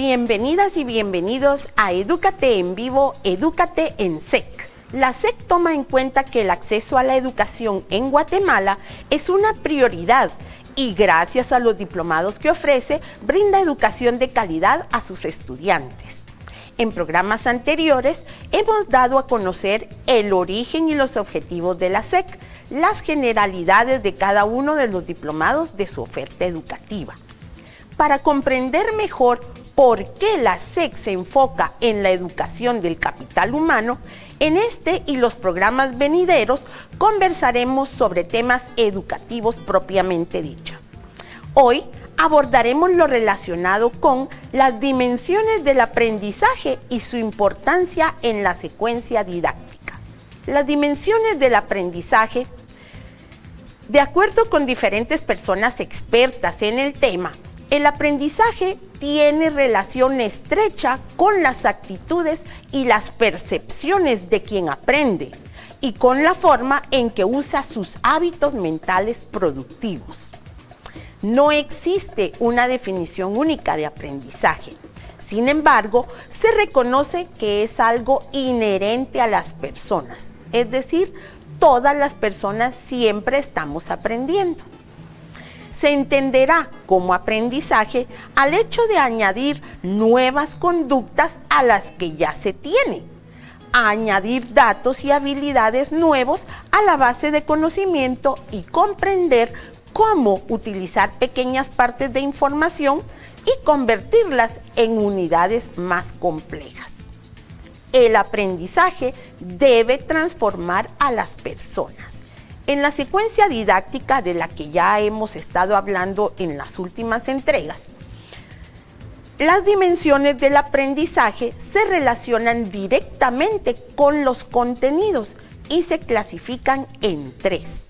Bienvenidas y bienvenidos a Edúcate en Vivo, Edúcate en SEC. La SEC toma en cuenta que el acceso a la educación en Guatemala es una prioridad y gracias a los diplomados que ofrece, brinda educación de calidad a sus estudiantes. En programas anteriores hemos dado a conocer el origen y los objetivos de la SEC, las generalidades de cada uno de los diplomados de su oferta educativa. Para comprender mejor por qué la SEC se enfoca en la educación del capital humano, en este y los programas venideros conversaremos sobre temas educativos propiamente dicho. Hoy abordaremos lo relacionado con las dimensiones del aprendizaje y su importancia en la secuencia didáctica. Las dimensiones del aprendizaje, de acuerdo con diferentes personas expertas en el tema, el aprendizaje tiene relación estrecha con las actitudes y las percepciones de quien aprende y con la forma en que usa sus hábitos mentales productivos. No existe una definición única de aprendizaje. Sin embargo, se reconoce que es algo inherente a las personas, es decir, todas las personas siempre estamos aprendiendo. Se entenderá como aprendizaje al hecho de añadir nuevas conductas a las que ya se tiene, añadir datos y habilidades nuevos a la base de conocimiento y comprender cómo utilizar pequeñas partes de información y convertirlas en unidades más complejas. El aprendizaje debe transformar a las personas. En la secuencia didáctica de la que ya hemos estado hablando en las últimas entregas, las dimensiones del aprendizaje se relacionan directamente con los contenidos y se clasifican en tres: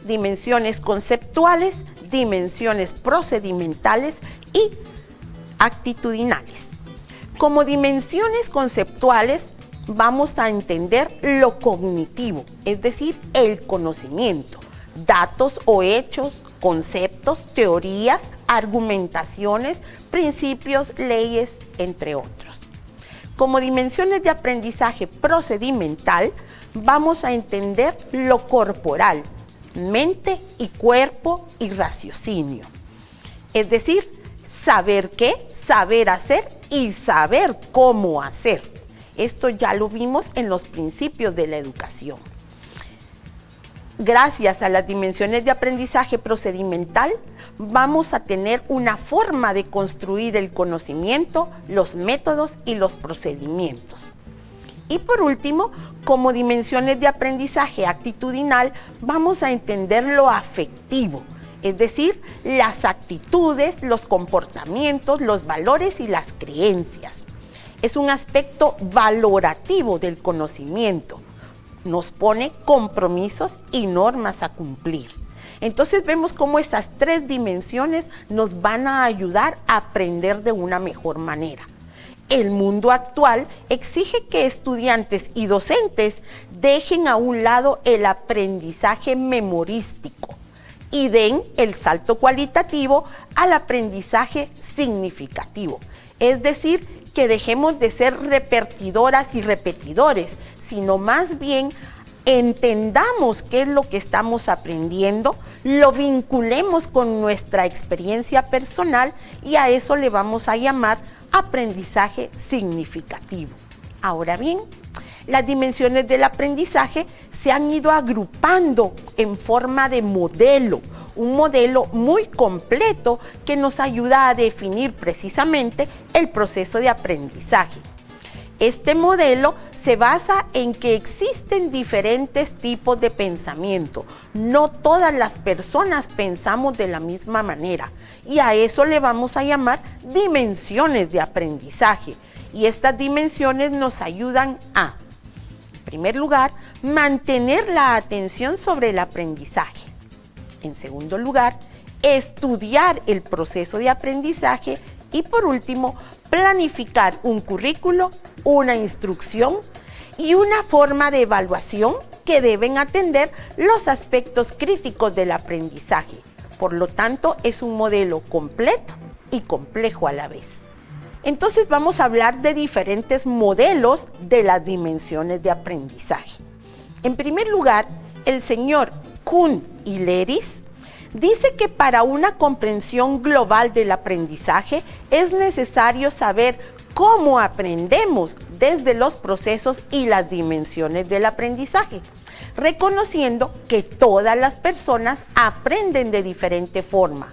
dimensiones conceptuales, dimensiones procedimentales y actitudinales. Como dimensiones conceptuales, vamos a entender lo cognitivo, es decir, el conocimiento, datos o hechos, conceptos, teorías, argumentaciones, principios, leyes, entre otros. Como dimensiones de aprendizaje procedimental, vamos a entender lo corporal, mente y cuerpo y raciocinio. Es decir, saber qué, saber hacer y saber cómo hacer. Esto ya lo vimos en los principios de la educación. Gracias a las dimensiones de aprendizaje procedimental, vamos a tener una forma de construir el conocimiento, los métodos y los procedimientos. Y por último, como dimensiones de aprendizaje actitudinal, vamos a entender lo afectivo, es decir, las actitudes, los comportamientos, los valores y las creencias. Es un aspecto valorativo del conocimiento. Nos pone compromisos y normas a cumplir. Entonces vemos cómo esas tres dimensiones nos van a ayudar a aprender de una mejor manera. El mundo actual exige que estudiantes y docentes dejen a un lado el aprendizaje memorístico y den el salto cualitativo al aprendizaje significativo. Es decir, que dejemos de ser repetidoras y repetidores, sino más bien entendamos qué es lo que estamos aprendiendo, lo vinculemos con nuestra experiencia personal y a eso le vamos a llamar aprendizaje significativo. Ahora bien, las dimensiones del aprendizaje se han ido agrupando en forma de modelo, un modelo muy completo que nos ayuda a definir precisamente el proceso de aprendizaje. Este modelo se basa en que existen diferentes tipos de pensamiento. No todas las personas pensamos de la misma manera y a eso le vamos a llamar dimensiones de aprendizaje. Y estas dimensiones nos ayudan a, en primer lugar, mantener la atención sobre el aprendizaje. En segundo lugar, estudiar el proceso de aprendizaje y por último, planificar un currículo, una instrucción y una forma de evaluación que deben atender los aspectos críticos del aprendizaje. Por lo tanto, es un modelo completo y complejo a la vez. Entonces vamos a hablar de diferentes modelos de las dimensiones de aprendizaje. En primer lugar, el señor Kuhn y Leris dice que para una comprensión global del aprendizaje es necesario saber cómo aprendemos desde los procesos y las dimensiones del aprendizaje, reconociendo que todas las personas aprenden de diferente forma.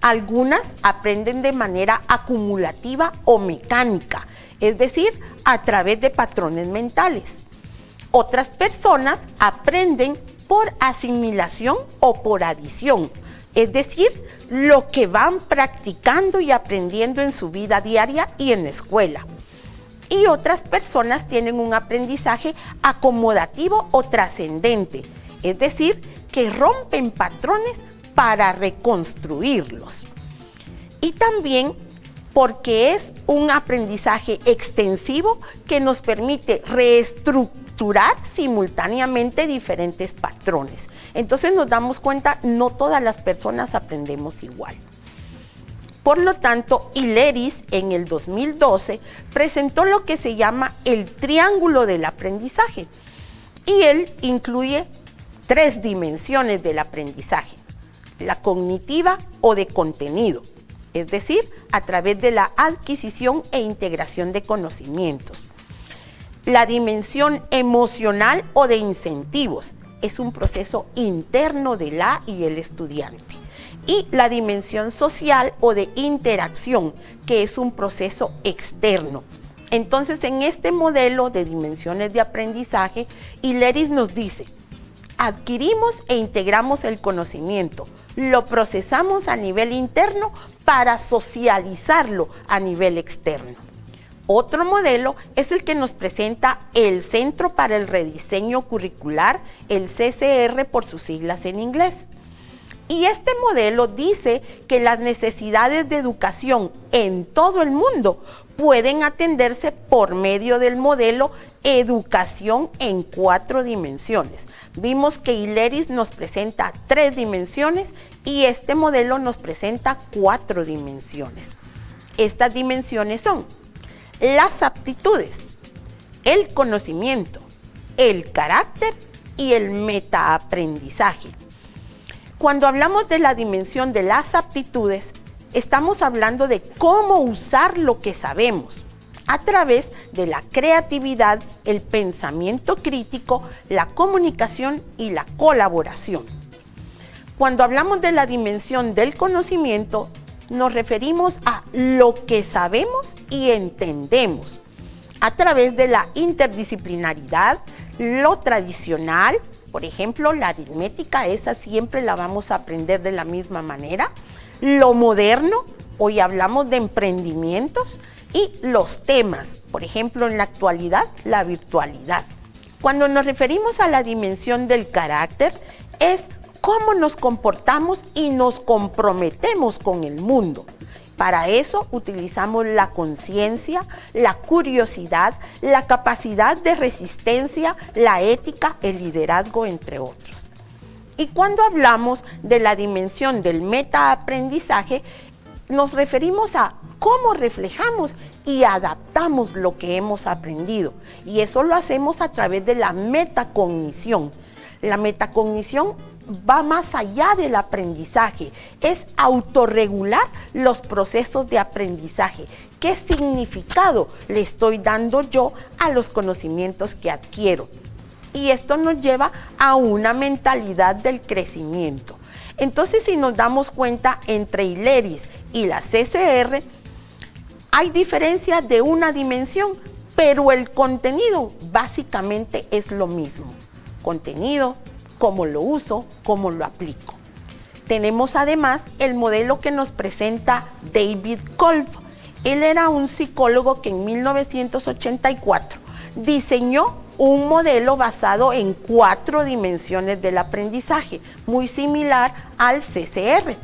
Algunas aprenden de manera acumulativa o mecánica, es decir, a través de patrones mentales. Otras personas aprenden por asimilación o por adición, es decir, lo que van practicando y aprendiendo en su vida diaria y en la escuela. Y otras personas tienen un aprendizaje acomodativo o trascendente, es decir, que rompen patrones para reconstruirlos. Y también porque es un aprendizaje extensivo que nos permite reestructurar simultáneamente diferentes patrones. Entonces nos damos cuenta, no todas las personas aprendemos igual. Por lo tanto, Leris en el 2012 presentó lo que se llama el triángulo del aprendizaje. Y él incluye 3 dimensiones del aprendizaje: la cognitiva o de contenido, es decir, a través de la adquisición e integración de conocimientos. La dimensión emocional o de incentivos, es un proceso interno de la y el estudiante. Y la dimensión social o de interacción, que es un proceso externo. Entonces, en este modelo de dimensiones de aprendizaje, Leris nos dice: adquirimos e integramos el conocimiento, lo procesamos a nivel interno para socializarlo a nivel externo. Otro modelo es el que nos presenta el Centro para el Rediseño Curricular, el CCR por sus siglas en inglés. Y este modelo dice que las necesidades de educación en todo el mundo pueden atenderse por medio del modelo Educación en 4 dimensiones. Vimos que Leris nos presenta 3 dimensiones y este modelo nos presenta 4 dimensiones. Estas dimensiones son las aptitudes, el conocimiento, el carácter y el metaaprendizaje. Cuando hablamos de la dimensión de las aptitudes, estamos hablando de cómo usar lo que sabemos a través de la creatividad, el pensamiento crítico, la comunicación y la colaboración. Cuando hablamos de la dimensión del conocimiento, nos referimos a lo que sabemos y entendemos a través de la interdisciplinaridad, lo tradicional. Por ejemplo, la aritmética, esa siempre la vamos a aprender de la misma manera. Lo moderno, hoy hablamos de emprendimientos, y los temas, por ejemplo, en la actualidad, la virtualidad. Cuando nos referimos a la dimensión del carácter, es cómo nos comportamos y nos comprometemos con el mundo. Para eso utilizamos la conciencia, la curiosidad, la capacidad de resistencia, la ética, el liderazgo, entre otros. Y cuando hablamos de la dimensión del metaaprendizaje, nos referimos a cómo reflejamos y adaptamos lo que hemos aprendido. Y eso lo hacemos a través de la metacognición. La metacognición va más allá del aprendizaje, es autorregular los procesos de aprendizaje. ¿Qué significado le estoy dando yo a los conocimientos que adquiero? Y esto nos lleva a una mentalidad del crecimiento. Entonces, si nos damos cuenta, entre Leris y la CCR, hay diferencia de una dimensión, pero el contenido básicamente es lo mismo. Contenido, cómo lo uso, cómo lo aplico. Tenemos además el modelo que nos presenta David Kolb. Él era un psicólogo que en 1984 diseñó un modelo basado en 4 dimensiones del aprendizaje, muy similar al CCR.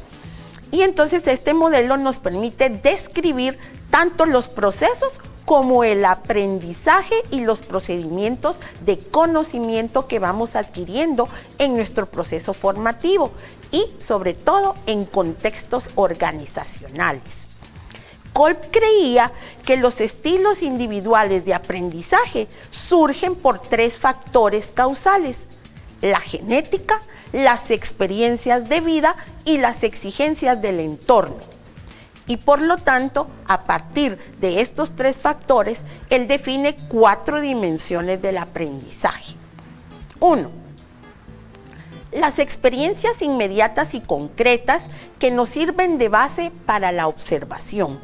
Y entonces este modelo nos permite describir tanto los procesos como el aprendizaje y los procedimientos de conocimiento que vamos adquiriendo en nuestro proceso formativo y sobre todo en contextos organizacionales. Kolb creía que los estilos individuales de aprendizaje surgen por 3 factores causales: la genética, las experiencias de vida y las exigencias del entorno. Y por lo tanto, a partir de estos 3 factores, él define 4 dimensiones del aprendizaje. 1. Las experiencias inmediatas y concretas que nos sirven de base para la observación.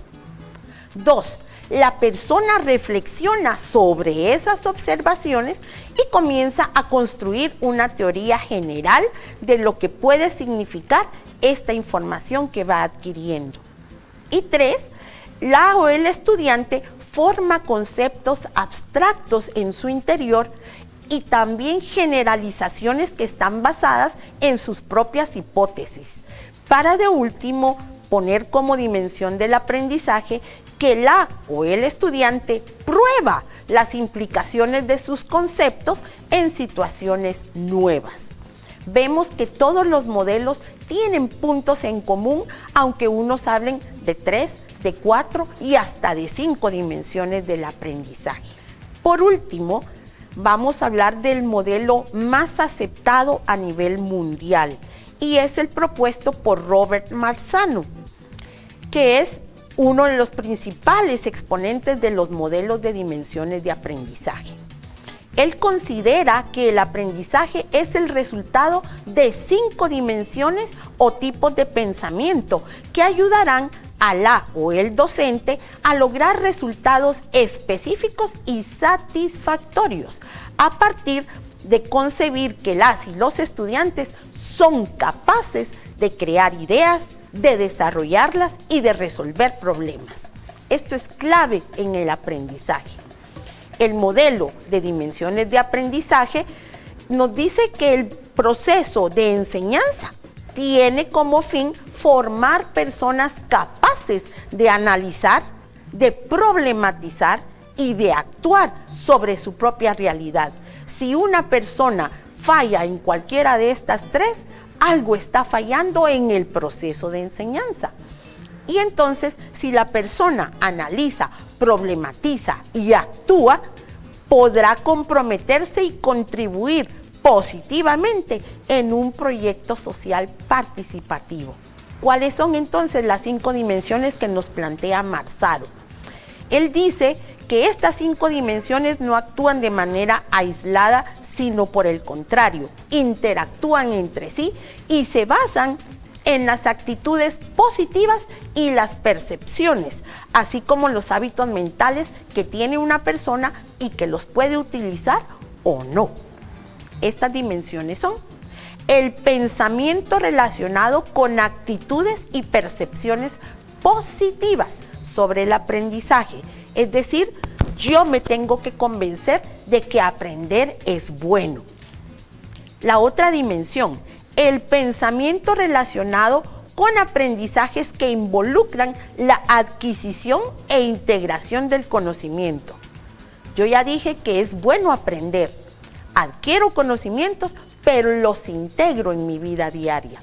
2. La persona reflexiona sobre esas observaciones y comienza a construir una teoría general de lo que puede significar esta información que va adquiriendo. Y 3. La o el estudiante forma conceptos abstractos en su interior y también generalizaciones que están basadas en sus propias hipótesis, para de último poner como dimensión del aprendizaje que la o el estudiante prueba las implicaciones de sus conceptos en situaciones nuevas. Vemos que todos los modelos tienen puntos en común, aunque unos hablen de 3, de 4 y hasta de 5 dimensiones del aprendizaje. Por último, vamos a hablar del modelo más aceptado a nivel mundial, y es el propuesto por Robert Marzano, que es uno de los principales exponentes de los modelos de dimensiones de aprendizaje. Él considera que el aprendizaje es el resultado de 5 dimensiones o tipos de pensamiento que ayudarán a la o el docente a lograr resultados específicos y satisfactorios a partir de concebir que las y los estudiantes son capaces de crear ideas, de desarrollarlas y de resolver problemas. Esto es clave en el aprendizaje. El modelo de dimensiones de aprendizaje nos dice que el proceso de enseñanza tiene como fin formar personas capaces de analizar, de problematizar y de actuar sobre su propia realidad. Si una persona falla en cualquiera de estas 3, algo está fallando en el proceso de enseñanza. Y entonces, si la persona analiza, problematiza y actúa, podrá comprometerse y contribuir positivamente en un proyecto social participativo. ¿Cuáles son entonces las 5 dimensiones que nos plantea Marzano? Él dice que estas 5 dimensiones no actúan de manera aislada, sino por el contrario, interactúan entre sí y se basan en las actitudes positivas y las percepciones, así como los hábitos mentales que tiene una persona y que los puede utilizar o no. Estas dimensiones son el pensamiento relacionado con actitudes y percepciones positivas sobre el aprendizaje, es decir, yo me tengo que convencer de que aprender es bueno. La otra dimensión, el pensamiento relacionado con aprendizajes que involucran la adquisición e integración del conocimiento. Yo ya dije que es bueno aprender, adquiero conocimientos, pero los integro en mi vida diaria.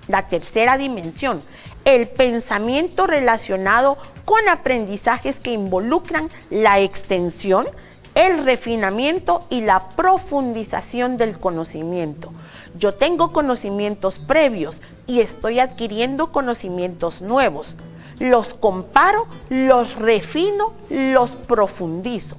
La tercera dimensión, el pensamiento relacionado con aprendizajes que involucran la extensión, el refinamiento y la profundización del conocimiento. Yo tengo conocimientos previos y estoy adquiriendo conocimientos nuevos. Los comparo, los refino, los profundizo.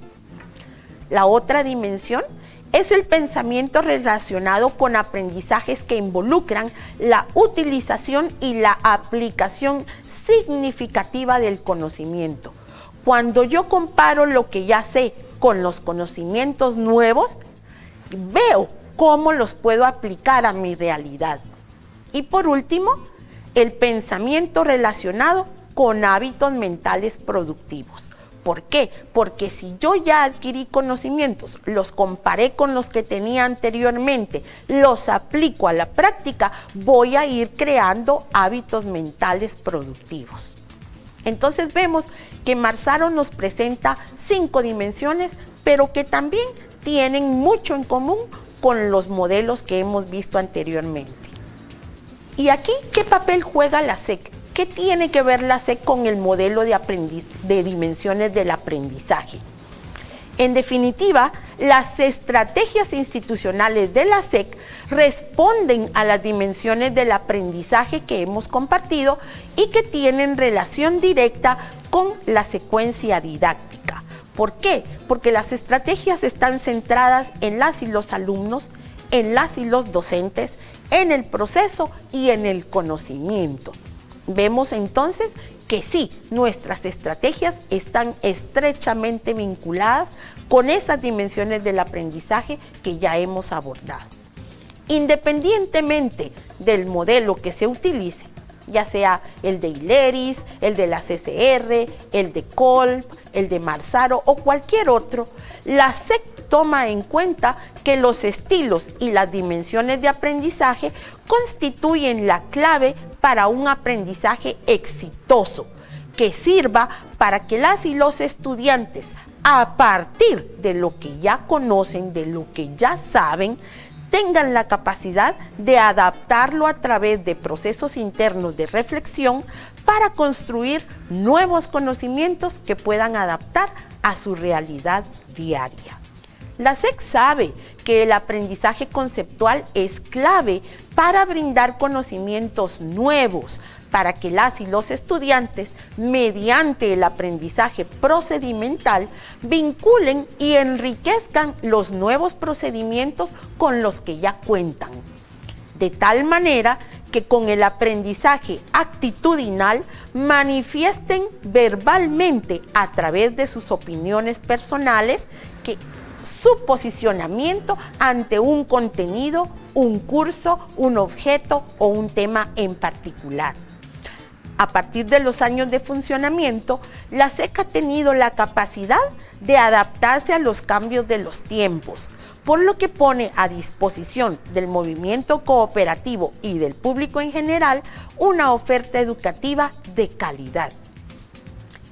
La otra dimensión es el pensamiento relacionado con aprendizajes que involucran la utilización y la aplicación significativa del conocimiento. Cuando yo comparo lo que ya sé con los conocimientos nuevos, veo cómo los puedo aplicar a mi realidad. Y por último, el pensamiento relacionado con hábitos mentales productivos. ¿Por qué? Porque si yo ya adquirí conocimientos, los comparé con los que tenía anteriormente, los aplico a la práctica, voy a ir creando hábitos mentales productivos. Entonces vemos que Marzano nos presenta 5 dimensiones, pero que también tienen mucho en común con los modelos que hemos visto anteriormente. ¿Y aquí qué papel juega la SEC? ¿Qué tiene que ver la SEC con el modelo de dimensiones del aprendizaje? En definitiva, las estrategias institucionales de la SEC responden a las dimensiones del aprendizaje que hemos compartido y que tienen relación directa con la secuencia didáctica. ¿Por qué? Porque las estrategias están centradas en las y los alumnos, en las y los docentes, en el proceso y en el conocimiento. Vemos entonces que sí, nuestras estrategias están estrechamente vinculadas con esas dimensiones del aprendizaje que ya hemos abordado. Independientemente del modelo que se utilice, ya sea el de Ileris, el de la CCR, el de Kolb, el de Marzaro o cualquier otro, la SEC toma en cuenta que los estilos y las dimensiones de aprendizaje constituyen la clave para un aprendizaje exitoso, que sirva para que las y los estudiantes, a partir de lo que ya conocen, de lo que ya saben, tengan la capacidad de adaptarlo a través de procesos internos de reflexión para construir nuevos conocimientos que puedan adaptar a su realidad diaria. La SEC sabe que el aprendizaje conceptual es clave para brindar conocimientos nuevos, para que las y los estudiantes, mediante el aprendizaje procedimental, vinculen y enriquezcan los nuevos procedimientos con los que ya cuentan. De tal manera que con el aprendizaje actitudinal manifiesten verbalmente a través de sus opiniones personales su posicionamiento ante un contenido, un curso, un objeto o un tema en particular. A partir de los años de funcionamiento, la SEC ha tenido la capacidad de adaptarse a los cambios de los tiempos, por lo que pone a disposición del movimiento cooperativo y del público en general una oferta educativa de calidad.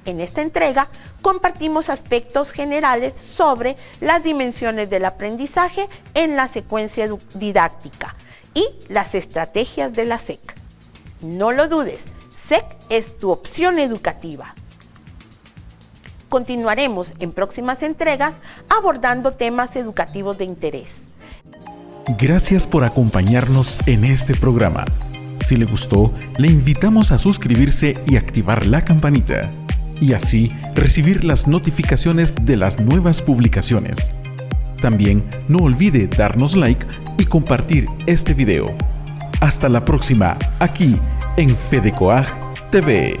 En esta entrega compartimos aspectos generales sobre las dimensiones del aprendizaje en la secuencia didáctica y las estrategias de la SEC. No lo dudes, SEC es tu opción educativa. Continuaremos en próximas entregas abordando temas educativos de interés. Gracias por acompañarnos en este programa. Si le gustó, le invitamos a suscribirse y activar la campanita, y así recibir las notificaciones de las nuevas publicaciones. También no olvide darnos like y compartir este video. Hasta la próxima, aquí en FEDECOAG TV.